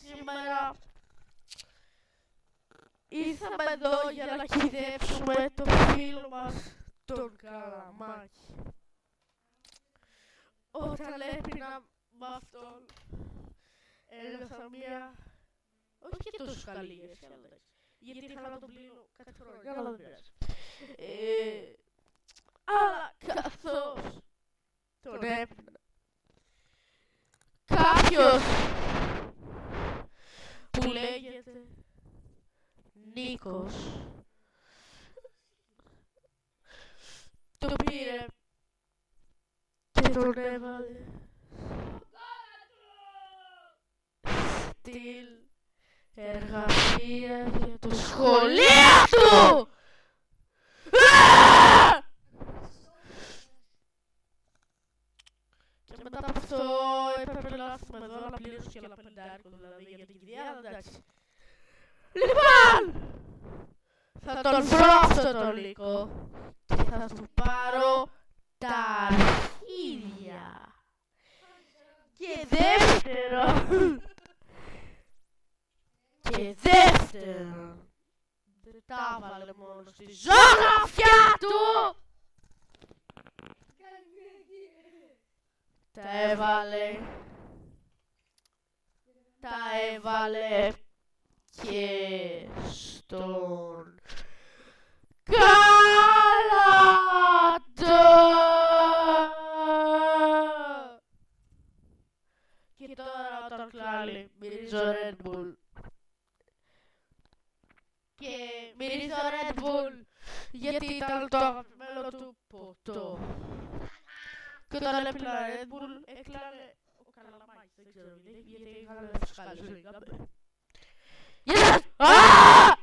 σήμερα ήρθαμε εδώ για να χειδεύσουμε το φίλο μας τον Καλαμάκη. Όταν έπινα με αυτόν ένιωθα μία... όχι και τόσο καλή γεύση, γιατί είχα να τον πλύνω κάτι χρόνια, αλλά δεν πειράζει. Αλλά καθώς τον έπινα, κάποιος που λέγεται Νίκος το πήρε και τον έβαλε στην εργασία για το σχολείο του! Και μετά από αυτό έπρεπε να έρθουμε εδώ να πληρώσω και ένα πεντάρικο δηλαδή για την κηδεία, εντάξει. Λοιπόν! Θα τον βρω αυτό τον Νίκο και θα του πάρω τα αρχίδια. Και δεύτερον, δεν τα έβαλε μόνο στη ζωγραφιά του! Τα έβαλε και στον Καλατό! Και τώρα όταν κλάλει μυρίζω Red Bull. Και μυρίζω Red Bull γιατί ήταν το αγαπημένο του ποτό. Και όταν έπινα Red Bull έκλανε ο Καλαμάκης, δεν ξέρω γιατί είχαν φουσκάλει. Γεια σας!